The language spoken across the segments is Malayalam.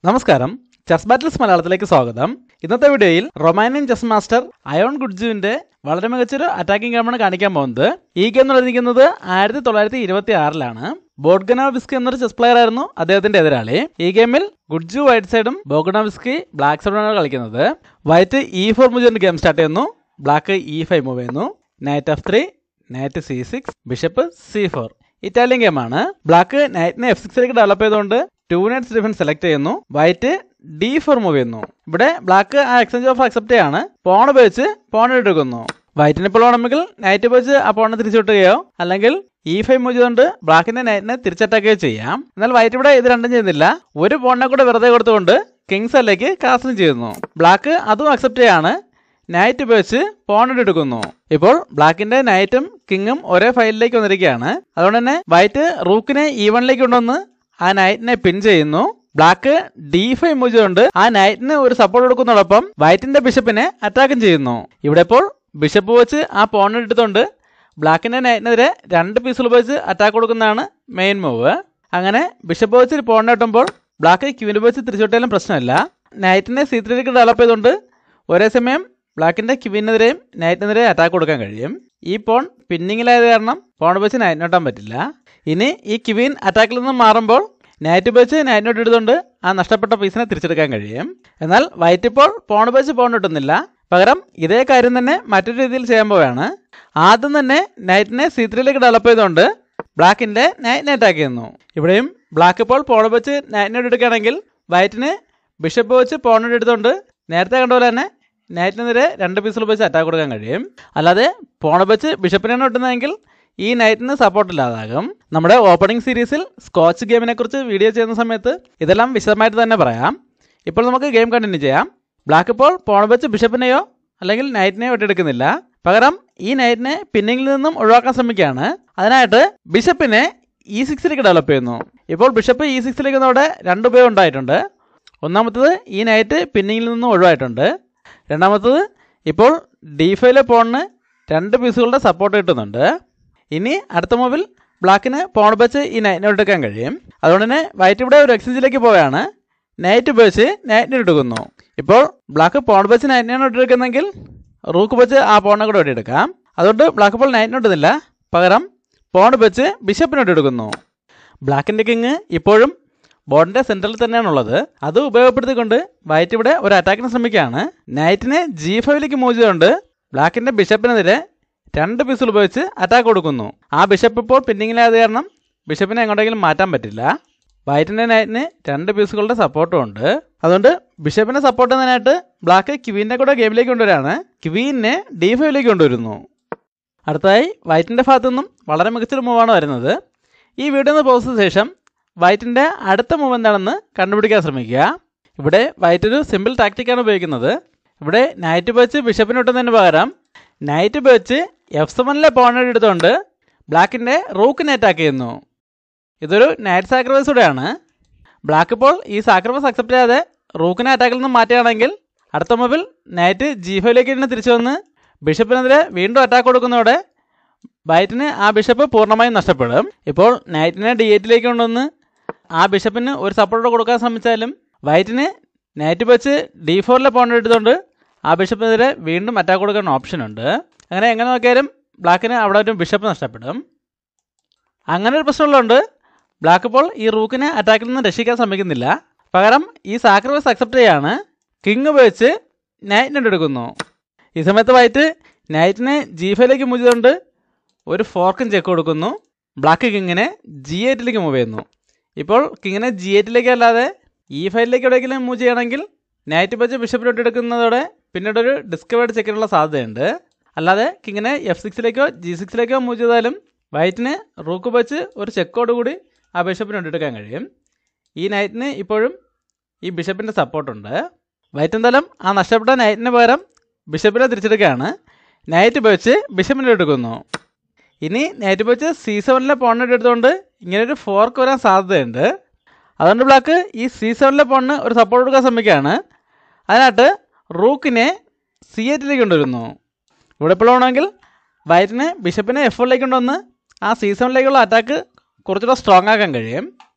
നമസ്കാരം, ചെസ് ബാറ്റിൽസ് മലയാളത്തിലേക്ക് സ്വാഗതം. ഇന്നത്തെ വീഡിയോയിൽ റൊമാനിയൻ ചെസ് മാസ്റ്റർ അയോൺ ഗുഡ്ജുവിന്റെ വളരെ മികച്ചൊരു അറ്റാക്കിംഗ് ഗെയിമാണ് കാണിക്കാൻ പോകുന്നത്. ഈ ഗെയിം നടന്നിരിക്കുന്നത് 1926-ലാണ്. ബോഡ്ഗനോവിസ്കി എന്നൊരു ചെസ് പ്ലെയർ ആയിരുന്നു അദ്ദേഹത്തിന്റെ എതിരാളി. ഈ ഗെയിമിൽ ഗുഡ്ജു വൈറ്റ് സൈഡും ബോഡ്ഗനോവിസ്കി ബ്ലാക്ക് സൈഡുമാണ് കളിക്കുന്നത്. വൈറ്റ് E4 മൂവ് ചെയ്ത് ഗെയിം സ്റ്റാർട്ട് ചെയ്യുന്നു. ബ്ലാക്ക് E5 മൂവ് ചെയ്യുന്നു. Night F3, night C6, bishop C4. Italian ഗെയിമാണ്. ബ്ലാക്ക് നൈറ്റിനെ F6ലേക്ക് ഡെവലപ്പ് ചെയ്തുകൊണ്ട് 2 നൈറ്റ്സ് ഡിഫൻസ് സെലക്ട് ചെയ്യുന്നു. വൈറ്റ് D4 മൂവ് ചെയ്യുന്നു. ഇവിടെ ബ്ലാക്ക് ആ എക്സ്ചേഞ്ച് ഓഫ് അക്സെപ്റ്റ് ചെയ്യാണ്. പോൺ ഉപയോഗിച്ച് പോൺ എടുക്കുന്നു. വൈറ്റിന് ഇപ്പോൾ വേണമെങ്കിൽ നൈറ്റ് ഉപയോഗിച്ച് ആ പോണിനെ തിരിച്ചു വിട്ടുകയോ അല്ലെങ്കിൽ E5 മൂവ് ചെയ്തുകൊണ്ട് ബ്ലാക്കിന്റെ നൈറ്റിനെ തിരിച്ചറ്റാക്കുകയോ ചെയ്യാം. എന്നാൽ വൈറ്റ് ഇവിടെ ഇത് രണ്ടും ചെയ്യുന്നില്ല. ഒരു പോണിനെ കൂടെ വെറുതെ കൊടുത്തുകൊണ്ട് കിങ്സ് എല്ലേക്ക് കാസ്റ്റിംഗ് ചെയ്യുന്നു. ബ്ലാക്ക് അതും അക്സെപ്റ്റ് ചെയ്യാണ്. നൈറ്റ് ഉപയോഗിച്ച് പോൺ എടുക്കുന്നു. ഇപ്പോൾ ബ്ലാക്കിന്റെ നൈറ്റും കിങ്ങും ഒരേ ഫയലിലേക്ക് വന്നിരിക്കുകയാണ്. അതുകൊണ്ട് തന്നെ വൈറ്റ് റൂക്കിനെ E1ലേക്ക് കൊണ്ടുവന്ന് ആ നൈറ്റിനെ പിൻ ചെയ്യുന്നു. ബ്ലാക്ക് D5 മൂവ് ചെയ്തുകൊണ്ട് ആ നൈറ്റിന് ഒരു സപ്പോർട്ട് കൊടുക്കുന്നതോടൊപ്പം വൈറ്റിന്റെ ബിഷപ്പിനെ അറ്റാക്കും ചെയ്യുന്നു. ഇവിടെ ഇപ്പോൾ ബിഷപ്പ് വെച്ച് ആ പോൺ എടുത്തുകൊണ്ട് ബ്ലാക്കിന്റെ നൈറ്റിനെതിരെ 2 പീസുകൾ ഉപയോഗിച്ച് അറ്റാക്ക് കൊടുക്കുന്നതാണ് മെയിൻ മൂവ്. അങ്ങനെ ബിഷപ്പ് വെച്ച് പോൺ കിട്ടുമ്പോൾ ബ്ലാക്ക് ക്യൂവിനെ ഉപയോഗിച്ച് തിരിച്ചുവിട്ടാലും പ്രശ്നമില്ല. നൈറ്റിനെ C3ലേക്ക് ഡെവലപ്പ് ചെയ്തുകൊണ്ട് ഒരേ സമയം ബ്ലാക്കിന്റെ ക്യൂവിനെതിരെയും നൈറ്റിനെതിരെ അറ്റാക്ക് കൊടുക്കാൻ കഴിയും. ഈ പോൺ പിന്നിങ്ങിലായത് കാരണം പോൺ ഉപയോഗിച്ച് നൈറ്റിനോട്ടാൻ പറ്റില്ല. ഇനി ഈ ക്വീൻ അറ്റാക്കിൽ നിന്നും മാറുമ്പോൾ നൈറ്റ് ഉപയോഗിച്ച് നൈറ്റിനോട്ട് എടുത്തുകൊണ്ട് ആ നഷ്ടപ്പെട്ട പീസിനെ തിരിച്ചെടുക്കാൻ കഴിയും. എന്നാൽ വൈറ്റ് ഇപ്പോൾ പോൺ ഉപയോഗിച്ച് പോൺ കിട്ടുന്നില്ല. പകരം ഇതേ കാര്യം തന്നെ മറ്റൊരു രീതിയിൽ ചെയ്യാൻ പോവുകയാണ്. ആദ്യം തന്നെ നൈറ്റിനെ C3ലേക്ക് ഡെവലപ്പ് ചെയ്തുകൊണ്ട് ബ്ലാക്കിന്റെ നൈറ്റിനെ അറ്റാക്ക് ചെയ്യുന്നു. ഇവിടെയും ബ്ലാക്ക് ഇപ്പോൾ പോൺ ഉപയോഗിച്ച് നൈറ്റിനോട്ട് എടുക്കുകയാണെങ്കിൽ വൈറ്റിന് ബിഷപ്പ് വെച്ച് പോൺ എടുത്തുകൊണ്ട് നേരത്തെ കണ്ട പോലെ തന്നെ നൈറ്റിനെതിരെ 2 പീസുകൾ ഉപയോഗിച്ച് അറ്റാക്ക് കൊടുക്കാൻ കഴിയും. അല്ലാതെ പോൺ ഉപയോഗിച്ച് ബിഷപ്പിനാണ് കിട്ടുന്നതെങ്കിൽ ഈ നൈറ്റിന് സപ്പോർട്ട് ഇല്ലാതാകും. നമ്മുടെ ഓപ്പണിംഗ് സീരീസിൽ സ്കോച്ച് ഗെയിമിനെ കുറിച്ച് വീഡിയോ ചെയ്യുന്ന സമയത്ത് ഇതെല്ലാം വിശദമായിട്ട് തന്നെ പറയാം. ഇപ്പോൾ നമുക്ക് ഗെയിം കണ്ടിന്യൂ ചെയ്യാം. ബ്ലാക്ക് ഇപ്പോൾ പോൺ വെച്ച് ബിഷപ്പിനെയോ അല്ലെങ്കിൽ നൈറ്റിനെയോ വെട്ടിയെടുക്കുന്നില്ല. പകരം ഈ നൈറ്റിനെ പിന്നിങ്ങിൽ നിന്നും ഒഴിവാക്കാൻ ശ്രമിക്കുകയാണ്. അതിനായിട്ട് ബിഷപ്പിനെ E6ലേക്ക് ഡെവലപ്പ് ചെയ്യുന്നു. ഇപ്പോൾ ബിഷപ്പ് E6ലേക്ക് വന്നതോടെ 2 ഉപയോഗം ഉണ്ടായിട്ടുണ്ട്. ഒന്നാമത്തത് ഈ നൈറ്റ് പിന്നിങ്ങിൽ നിന്നും ഒഴിവായിട്ടുണ്ട്. രണ്ടാമത്തത് ഇപ്പോൾ D5ലെ പോണിന് 2 പീസുകളുടെ സപ്പോർട്ട് കിട്ടുന്നുണ്ട്. ഇനി അടുത്ത മൂവിൽ ബ്ലാക്കിന് പോൺ ഉപയോഗിച്ച് ഈ നൈറ്റിനെ എടുക്കാൻ കഴിയും. അതുകൊണ്ട് തന്നെ വൈറ്റ് ഇവിടെ ഒരു എക്സ്ചേഞ്ചിലേക്ക് പോവുകയാണ്. നൈറ്റ് ഉപയോഗിച്ച് നൈറ്റിനെ എടുക്കുന്നു. ഇപ്പോൾ ബ്ലാക്ക് പോൺ ഉപയോഗിച്ച് നൈറ്റിനെ എടുക്കുന്നെങ്കിൽ റൂക്ക് ഉപയോഗിച്ച് ആ പോണിനെ കൂടെ എടുക്കാം. അതുകൊണ്ട് ബ്ലാക്ക് ഇപ്പോൾ നൈറ്റിനെ ഇടുന്നില്ല. പകരം പോൺ ഉപയോഗിച്ച് ബിഷപ്പിനോട്ട് എടുക്കുന്നു. ബ്ലാക്കിന്റെ കിങ് ഇപ്പോഴും ബോർഡിന്റെ സെന്ററിൽ തന്നെയാണുള്ളത്. അത് ഉപയോഗപ്പെടുത്തിക്കൊണ്ട് വൈറ്റ് ഇവിടെ ഒരു അറ്റാക്കിന് ശ്രമിക്കുകയാണ്. നൈറ്റിനെ G5ലേക്ക് മൂവ് ചെയ്തുകൊണ്ട് ബ്ലാക്കിന്റെ ബിഷപ്പിനെതിരെ 2 പീസുകൾ ഉപയോഗിച്ച് അറ്റാക്ക് കൊടുക്കുന്നു. ആ ബിഷപ്പ് ഇപ്പോൾ പിന്നിങ്ങിലായത് കാരണം ബിഷപ്പിനെ എങ്ങോട്ടെങ്കിലും മാറ്റാൻ പറ്റില്ല. വൈറ്റിന്റെ നൈറ്റിന് 2 പീസുകളുടെ സപ്പോർട്ടും ഉണ്ട്. അതുകൊണ്ട് ബിഷപ്പിനെ സപ്പോർട്ട് ചെയ്യുന്നതിനായിട്ട് ബ്ലാക്ക് ക്വീനെ കൂടെ ഗെയിമിലേക്ക് കൊണ്ടുവരികയാണ്. ക്വീനെ D5ലേക്ക് കൊണ്ടുവരുന്നു. അടുത്തതായി വൈറ്റിന്റെ ഭാഗത്തു നിന്നും വളരെ മികച്ചൊരു മൂവാണ് വരുന്നത്. ഈ വീഡിയോ ഒന്ന് പോസ്റ്റ് ചെയ്ത ശേഷം വൈറ്റിന്റെ അടുത്ത മൂവ് എന്താണെന്ന് കണ്ടുപിടിക്കാൻ ശ്രമിക്കുക. ഇവിടെ വൈറ്റ് ഒരു സിമ്പിൾ ടാക്ടിക്കാണ് ഉപയോഗിക്കുന്നത്. ഇവിടെ നൈറ്റ് ഉപയോഗിച്ച് ബിഷപ്പിന് കിട്ടുന്നതിന് പകരം നൈറ്റ് ഉപയോഗിച്ച് F7ലെ പോണിനെ എടുത്തുകൊണ്ട് ബ്ലാക്കിന്റെ റൂക്കിനെ അറ്റാക്ക് ചെയ്യുന്നു. ഇതൊരു നൈറ്റ് സാക്രിഫൈസ് കൂടെയാണ്. ബ്ലാക്ക് ഇപ്പോൾ ഈ സാക്രിഫൈസ് അക്സെപ്റ്റ് ചെയ്യാതെ റൂക്കിനെ അറ്റാക്കിൽ നിന്ന് മാറ്റുകയാണെങ്കിൽ അടുത്ത മൂവിൽ നൈറ്റ് G5ലേക്ക് തന്നെ തിരിച്ചു വന്ന് ബിഷപ്പിനെതിരെ വീണ്ടും അറ്റാക്ക് കൊടുക്കുന്നതോടെ വൈറ്റിന് ആ ബിഷപ്പ് പൂർണ്ണമായും നഷ്ടപ്പെടും. ഇപ്പോൾ നൈറ്റിനെ D8ലേക്ക് കൊണ്ടുവന്ന് ആ ബിഷപ്പിന് ഒരു സപ്പോർട്ട് കൊടുക്കാൻ ശ്രമിച്ചാലും വൈറ്റിന് നൈറ്റ് വെച്ച് D4ലെ പോൺ എടുത്തുകൊണ്ട് ആ ബിഷപ്പിനെതിരെ വീണ്ടും അറ്റാക്ക് കൊടുക്കാൻ ഓപ്ഷൻ ഉണ്ട്. അങ്ങനെ എങ്ങനെ നോക്കിയാലും ബ്ലാക്കിന് അവിടെ ഒരു ബിഷപ്പ് നഷ്ടപ്പെടും. അങ്ങനെ ഒരു പ്രശ്നമുള്ളതുകൊണ്ട് ബ്ലാക്ക് ഇപ്പോൾ ഈ റൂക്കിനെ അറ്റാക്കിൽ നിന്ന് രക്ഷിക്കാൻ ശ്രമിക്കുന്നില്ല. പകരം ഈ സാക്രിഫൈസ് അക്സെപ്റ്റ് ചെയ്യാണ്. കിങ് ഉപയോഗിച്ച് നൈറ്റിനെ എടുക്കുന്നു. ഈ സമയത്ത് വൈറ്റ് നൈറ്റിനെ G5ലേക്ക് മൂവ് ചെയ്തുകൊണ്ട് ഒരു ഫോർക്കും ചെക്ക് കൊടുക്കുന്നു. ബ്ലാക്ക് കിങ്ങിനെ G8ലേക്ക് മൂവ് ചെയ്യുന്നു. ഇപ്പോൾ കിങ്ങിനെ G8ലേക്ക് അല്ലാതെ E5ലേക്ക് എവിടെയെങ്കിലും മൂവ് ചെയ്യണമെങ്കിൽ നൈറ്റ് വെച്ച് ബിഷപ്പിലോട്ട് എടുക്കുന്നതോടെ പിന്നീട് ഒരു ഡിസ്കവേർഡ് ചെക്കിനുള്ള സാധ്യതയുണ്ട്. അല്ലാതെ കിങ്ങിനെ F6ലേക്കോ G6ലേക്കോ മൂവ് ചെയ്താലും വൈറ്റിന് റൂക്ക് വെച്ച് ഒരു ചെക്കോട് കൂടി ആ ബിഷപ്പിനോട്ട് എടുക്കാൻ കഴിയും. ഈ നൈറ്റിന് ഇപ്പോഴും ഈ ബിഷപ്പിൻ്റെ സപ്പോർട്ടുണ്ട്. വൈറ്റ് എന്തായാലും ആ നഷ്ടപ്പെട്ട നൈറ്റിന് പകരം ബിഷപ്പിനെ തിരിച്ചെടുക്കുകയാണ്. നൈറ്റ് ഉപയോഗിച്ച് ബിഷപ്പിനെ എടുക്കുന്നു. ഇനി നൈറ്റ് ഉപയോഗിച്ച് C7ലെ പോണിനെ എടുത്തുകൊണ്ട് ഇങ്ങനൊരു ഫോർക്ക് വരാൻ സാധ്യതയുണ്ട്. അതുകൊണ്ട് ബ്ലാക്ക് ഈ C7ലെ പോണിന് ഒരു സപ്പോർട്ട് കൊടുക്കാൻ ശ്രമിക്കുകയാണ്. അതിനായിട്ട് റൂക്കിനെ C8ലേക്ക് കൊണ്ടുവരുന്നു. ഇവിടെ ഇപ്പോൾ വേണമെങ്കിൽ വൈറ്റിന് ബിഷപ്പിനെ F1ലേക്ക് കൊണ്ടുവന്ന് ആ C7ലേക്കുള്ള അറ്റാക്ക് കുറച്ചുകൂടെ സ്ട്രോങ് ആക്കാൻ കഴിയും.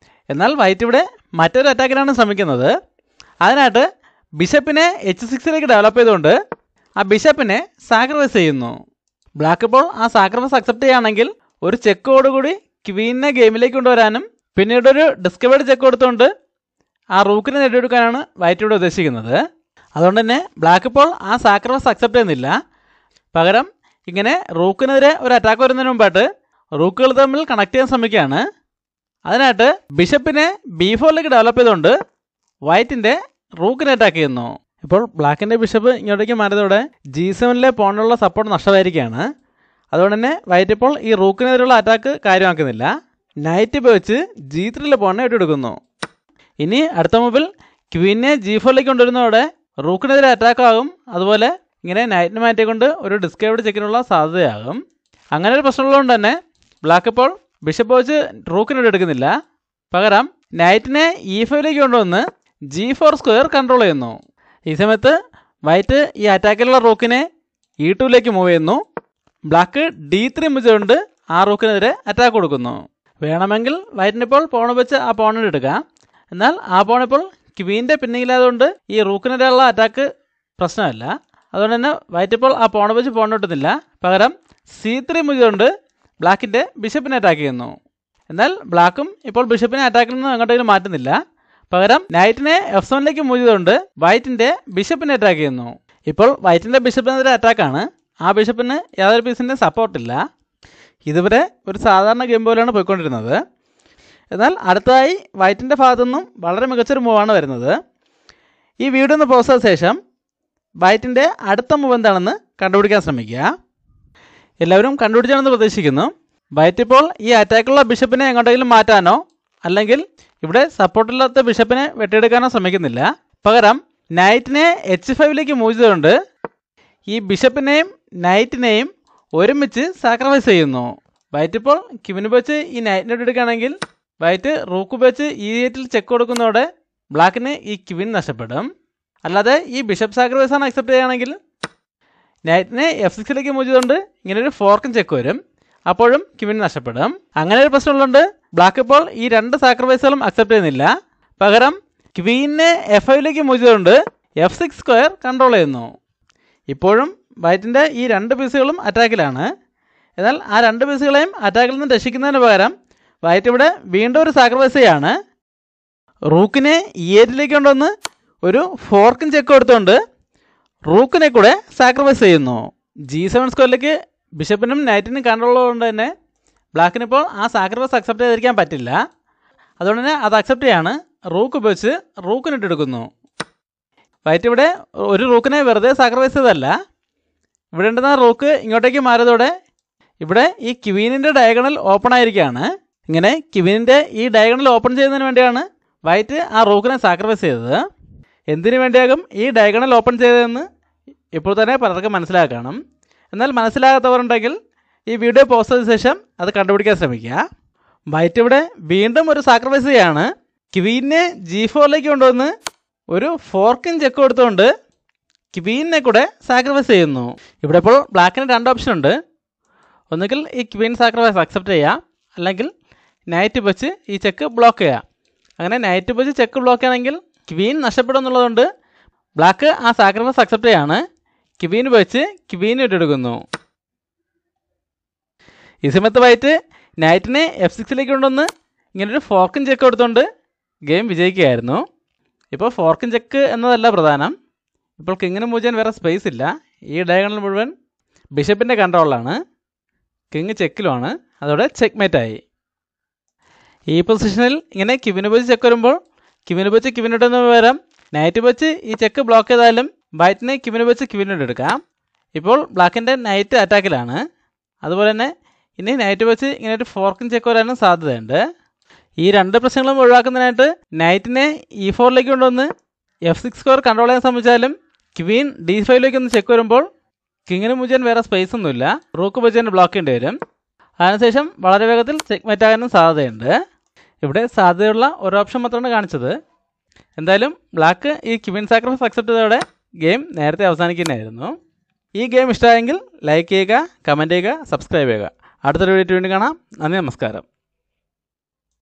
എന്നാൽ വൈറ്റ് ഇവിടെ മറ്റൊരു അറ്റാക്കിനാണ് ശ്രമിക്കുന്നത്. അതിനായിട്ട് ബിഷപ്പിനെ H6 ഡെവലപ്പ് ചെയ്തുകൊണ്ട് ആ ബിഷപ്പിനെ സാക്രിഫൈസ് ചെയ്യുന്നു. ബ്ലാക്ക് ഇപ്പോൾ ആ സാക്രിഫൈസ് അക്സെപ്റ്റ് ചെയ്യുകയാണെങ്കിൽ ഒരു ചെക്കോടുകൂടി ക്വീനിനെ ഗെയിമിലേക്ക് കൊണ്ടുവരാനും പിന്നീട് ഒരു ഡിസ്കവേർഡ് ചെക്ക് കൊടുത്തുകൊണ്ട് ആ റൂക്കിനെ നേടിയെടുക്കാനാണ് വൈറ്റ് ഇവിടെ ഉദ്ദേശിക്കുന്നത്. അതുകൊണ്ട് തന്നെ ബ്ലാക്ക് ഇപ്പോൾ ആ സാക്രിഫൈസ് അക്സെപ്റ്റ് ചെയ്യുന്നില്ല. പകരം ഇങ്ങനെ റൂക്കിനെതിരെ ഒരു അറ്റാക്ക് വരുന്നതിന് മുമ്പായിട്ട് റൂക്കുകൾ തമ്മിൽ കണക്ട് ചെയ്യാൻ ശ്രമിക്കുകയാണ്. അതിനായിട്ട് ബിഷപ്പിനെ B4 ഡെവലപ്പ് ചെയ്തുകൊണ്ട് വൈറ്റിൻ്റെ റൂക്കിനെ അറ്റാക്ക് ചെയ്യുന്നു. ഇപ്പോൾ ബ്ലാക്കിൻ്റെ ബിഷപ്പ് ഇങ്ങോട്ടേക്ക് മാറിയതോടെ G7 പോണിനുള്ള സപ്പോർട്ട് നഷ്ടമായിരിക്കുകയാണ്. അതുകൊണ്ട് തന്നെ വൈറ്റ് ഇപ്പോൾ ഈ റൂക്കിനെതിരെയുള്ള അറ്റാക്ക് കാര്യമാക്കുന്നില്ല. നൈറ്റ് ഉപയോഗിച്ച് G3 പോണിനെ വിട്ടെടുക്കുന്നു. ഇനി അടുത്ത മൂവിൽ ക്വീനെ G4 കൊണ്ടുവരുന്നതോടെ റൂക്കിനെതിരെ അറ്റാക്ക് ആകും. അതുപോലെ ഇങ്ങനെ നൈറ്റിനെ മാറ്റിക്കൊണ്ട് ഒരു ഡിസ്കവേർഡ് ചെക്കിനുള്ള സാധ്യതയാകും. അങ്ങനെ ഒരു പ്രശ്നമുള്ളതുകൊണ്ട് തന്നെ ബ്ലാക്ക് ഇപ്പോൾ ബിഷപ്പ് വെച്ച് റൂക്കിനെ എടുക്കുന്നില്ല. പകരം നൈറ്റിനെ E5 കൊണ്ടുവന്ന് G4 കൺട്രോൾ ചെയ്യുന്നു. ഈ സമയത്ത് വൈറ്റ് ഈ അറ്റാക്കിലുള്ള റൂക്കിനെ E2 മൂവ് ചെയ്യുന്നു. ബ്ലാക്ക് D3 വെച്ചുകൊണ്ട് ആ റൂക്കിനെതിരെ അറ്റാക്ക് കൊടുക്കുന്നു. വേണമെങ്കിൽ വൈറ്റിനിപ്പോൾ പോണ് വെച്ച് ആ പോണിന് എടുക്കാം. എന്നാൽ ആ പോണിപ്പോൾ ക്വീൻ്റെ പിന്നിലായതുകൊണ്ട് ഈ റൂക്കിനെതിരെയുള്ള അറ്റാക്ക് പ്രശ്നമല്ല. അതുകൊണ്ട് തന്നെ വൈറ്റ് ഇപ്പോൾ ആ പോണ് വെച്ച് പോണ് കിട്ടുന്നില്ല. പകരം C3 വെച്ചുകൊണ്ട് ബ്ലാക്കിൻ്റെ ബിഷപ്പിനെ അറ്റാക്ക് ചെയ്യുന്നു. എന്നാൽ ബ്ലാക്കും ഇപ്പോൾ ബിഷപ്പിനെ അറ്റാക്കിൽ നിന്ന് അങ്ങോട്ടേക്ക് മാറ്റുന്നില്ല. പകരം നൈറ്റിനെ F7 മൂവ് ചെയ്തുകൊണ്ട് വൈറ്റിൻ്റെ ബിഷപ്പിനെ അറ്റാക്ക് ചെയ്യുന്നു. ഇപ്പോൾ വൈറ്റിൻ്റെ ബിഷപ്പിനെതിരെ അറ്റാക്കാണ്. ആ ബിഷപ്പിന് യാതൊരു പീസിൻ്റെ സപ്പോർട്ടില്ല. ഇതുവരെ ഒരു സാധാരണ ഗെയിം പോലെയാണ് പോയിക്കൊണ്ടിരുന്നത്. എന്നാൽ അടുത്തതായി വൈറ്റിൻ്റെ ഭാഗത്തു നിന്നും വളരെ മികച്ചൊരു മൂവാണ് വരുന്നത്. ഈ വീഡിയോ ഒന്ന് പോസ്റ്റ് ചെയ്ത ശേഷം വൈറ്റിൻ്റെ അടുത്ത മൂവ് എന്താണെന്ന് കണ്ടുപിടിക്കാൻ ശ്രമിക്കുക. എല്ലാവരും കണ്ടുപിടിച്ചാണെന്ന് പ്രതീക്ഷിക്കുന്നു. വൈറ്റ് ഇപ്പോൾ ഈ അറ്റാക്കുള്ള ബിഷപ്പിനെ എങ്ങോട്ടെങ്കിലും മാറ്റാനോ അല്ലെങ്കിൽ ഇവിടെ സപ്പോർട്ടില്ലാത്ത ബിഷപ്പിനെ വെട്ടിയെടുക്കാനോ ശ്രമിക്കുന്നില്ല. പകരം നൈറ്റിനെ H5 മൂവ് ചെയ്തുകൊണ്ട് ഈ ബിഷപ്പിനെയും നൈറ്റിനെയും ഒരുമിച്ച് സാക്രിഫൈസ് ചെയ്യുന്നു. വൈറ്റ് ഇപ്പോൾ ക്വീൻ വെച്ച് ഈ നൈറ്റിനെ എടുക്കുകയാണെങ്കിൽ വൈറ്റ് റൂക്ക് വെച്ച് E8 ചെക്ക് കൊടുക്കുന്നതോടെ ബ്ലാക്കിന് ഈ ക്വീൻ നഷ്ടപ്പെടും. അല്ലാതെ ഈ ബിഷപ്പ് സാക്രിഫൈസ് ആണ് അക്സെപ്റ്റ് ചെയ്യുകയാണെങ്കിൽ നൈറ്റിനെ F6 മൂവ് ചെയ്തുകൊണ്ട് ഇങ്ങനെ ഒരു ഫോർക്കും ചെക്ക് വരും. അപ്പോഴും ക്വീൻ നഷ്ടപ്പെടും. അങ്ങനെ ഒരു പ്രശ്നമുള്ളതുകൊണ്ട് ബ്ലാക്ക് ഇപ്പോൾ ഈ രണ്ട് സാക്രിഫൈസുകളും അക്സെപ്റ്റ് ചെയ്യുന്നില്ല. പകരം ക്വീനെ F5 മൂവ് ചെയ്തുകൊണ്ട് F6 കൺട്രോൾ ചെയ്യുന്നു. ഇപ്പോഴും വൈറ്റിൻ്റെ ഈ രണ്ട് പീസുകളും അറ്റാക്കിലാണ്. എന്നാൽ ആ രണ്ട് പീസുകളെയും അറ്റാക്കിൽ നിന്ന് രക്ഷിക്കുന്നതിന് പകരം വൈറ്റ് ഇവിടെ വീണ്ടും ഒരു സാക്രിഫൈസ് ചെയ്യാണ്. റൂക്കിനെ E8 കൊണ്ടുവന്ന് ഒരു ഫോർക്കും ചെക്ക് കൊടുത്തുകൊണ്ട് റൂക്കിനെ കൂടെ സാക്രിഫൈസ് ചെയ്യുന്നു. G7 ബിഷപ്പിനും നൈറ്റിനും കൺട്രോൾ ഉള്ളതുകൊണ്ട് തന്നെ ബ്ലാക്കിനിപ്പോൾ ആ സാക്രിഫൈസ് അക്സെപ്റ്റ് ചെയ്തിരിക്കാൻ പറ്റില്ല. അതുകൊണ്ട് തന്നെ അത് അക്സെപ്റ്റ് ചെയ്യാണ്. റൂക്ക് ഉപയോഗിച്ച് റൂക്കിനിട്ടെടുക്കുന്നു. വൈറ്റ് ഇവിടെ ഒരു റൂക്കിനെ വെറുതെ സാക്രിഫൈസ് ചെയ്തതല്ല. ഇവിടെ ഉണ്ടെന്ന റൂക്ക് ഇങ്ങോട്ടേക്ക് മാറിയതോടെ ഇവിടെ ഈ ക്വീനിൻ്റെ ഡയഗണൽ ഓപ്പൺ ആയിരിക്കുകയാണ്. ഇങ്ങനെ ക്വീനിൻ്റെ ഈ ഡയഗണൽ ഓപ്പൺ ചെയ്യുന്നതിന് വേണ്ടിയാണ് വൈറ്റ് ആ റൂക്കിനെ സാക്രിഫൈസ് ചെയ്തത്. എന്തിനു വേണ്ടിയാകും ഈ ഡയഗണൽ ഓപ്പൺ ചെയ്തതെന്ന് ഇപ്പോൾ തന്നെ പലർക്കും മനസ്സിലാക്കണം. എന്നാൽ മനസ്സിലാകാത്തവരുണ്ടെങ്കിൽ ഈ വീഡിയോ പോസ്റ്റ് ചെയ്ത ശേഷം അത് കണ്ടുപിടിക്കാൻ ശ്രമിക്കുക. വൈറ്റ് ഇവിടെ വീണ്ടും ഒരു സാക്രിഫൈസ് ചെയ്യാണ്. ക്വീനെ G4 കൊണ്ടുവന്ന് ഒരു ഫോർക്കും ചെക്ക് കൊടുത്തുകൊണ്ട് ക്വീനിനെ കൂടെ സാക്രിഫൈസ് ചെയ്യുന്നു. ഇവിടെ ഇപ്പോൾ ബ്ലാക്കിന് രണ്ട് ഓപ്ഷൻ ഉണ്ട്. ഒന്നുകിൽ ഈ ക്വീൻ സാക്രിഫൈസ് അക്സെപ്റ്റ് ചെയ്യാം, അല്ലെങ്കിൽ നൈറ്റ് വെച്ച് ഈ ചെക്ക് ബ്ലോക്ക് ചെയ്യാം. അങ്ങനെ നൈറ്റ് വെച്ച് ചെക്ക് ബ്ലോക്ക് ചെയ്യണമെങ്കിൽ ക്വീൻ നഷ്ടപ്പെടും എന്നുള്ളതുകൊണ്ട് ബ്ലാക്ക് ആ സാക്രിഫൈസ് അക്സെപ്റ്റ് ചെയ്യാണ്. ക്വീൻ വെച്ച് ക്വീൻ ഇട്ടെടുക്കുന്നു. ഈ സമയത്ത് വൈറ്റ് നൈറ്റിനെ F6 കൊണ്ടുവന്ന് ഇങ്ങനൊരു ഫോർക്കും ചെക്ക് കൊടുത്തുകൊണ്ട് ഗെയിം വിജയിക്കുകയായിരുന്നു. ഇപ്പോൾ ഫോർക്കും ചെക്ക് എന്നതല്ല പ്രധാനം. ഇപ്പോൾ കിങ്ങിന് മൂവ് ചെയ്യാൻ വേറെ സ്പേസ് ഇല്ല. ഈ ഡയഗണൽ മുഴുവൻ ബിഷപ്പിൻ്റെ കൺട്രോളിലാണ്. കിങ് ചെക്കിലുമാണ്. അതോടെ ചെക്ക് മേറ്റായി. ഈ പൊസിഷനിൽ ഇങ്ങനെ ക്വീൻ വെച്ച് ചെക്ക് വരുമ്പോൾ ക്വീൻ വെച്ച് ക്വീൻ ഇടുന്ന പകരം നൈറ്റ് വെച്ച് ഈ ചെക്ക് ബ്ലോക്ക് ചെയ്താലും വൈറ്റിനെ ക്വീൻ വെച്ച് ക്വീൻ എടുക്കാം. ഇപ്പോൾ ബ്ലാക്കിൻ്റെ നൈറ്റ് അറ്റാക്കിലാണ്. അതുപോലെ തന്നെ ഇനി നൈറ്റ് വെച്ച് ഇങ്ങനെ ഒരു ഫോർക്കും ചെക്ക് വരാനും സാധ്യതയുണ്ട്. ഈ രണ്ട് പ്രശ്നങ്ങളും ഒഴിവാക്കുന്നതിനായിട്ട് നൈറ്റിനെ E4 കൊണ്ടുവന്ന് F6 കൺട്രോൾ ചെയ്യാൻ ശ്രമിച്ചാലും ക്വീൻ D5 ഒന്ന് ചെക്ക് വരുമ്പോൾ കിങ്ങിന് മൂവ് ചെയ്യാൻ വേറെ സ്പേസ് ഒന്നുമില്ല. റൂക്ക് വെച്ച് ബ്ലോക്ക് ചെയ്യേണ്ടി വരും. അതിനുശേഷം വളരെ വേഗത്തിൽ ചെക്ക് മേറ്റ് ആകാനും സാധ്യതയുണ്ട്. ഇവിടെ സാധ്യതയുള്ള ഒരു ഓപ്ഷൻ മാത്രമാണ് കാണിച്ചത്. എന്തായാലും ബ്ലാക്ക് ഈ ക്വീൻ സാക്രിഫൈസ് അക്സെപ്റ്റ് ചെയ്തതോടെ ഗെയിം നേരത്തെ അവസാനിക്കുന്നതായിരുന്നു. ഈ ഗെയിം ഇഷ്ടമായെങ്കിൽ ലൈക്ക് ചെയ്യുക, കമൻറ്റ് ചെയ്യുക, സബ്സ്ക്രൈബ് ചെയ്യുക. അടുത്തൊരു വീഡിയോ വീണ്ടും കാണാം. നന്ദി, നമസ്കാരം.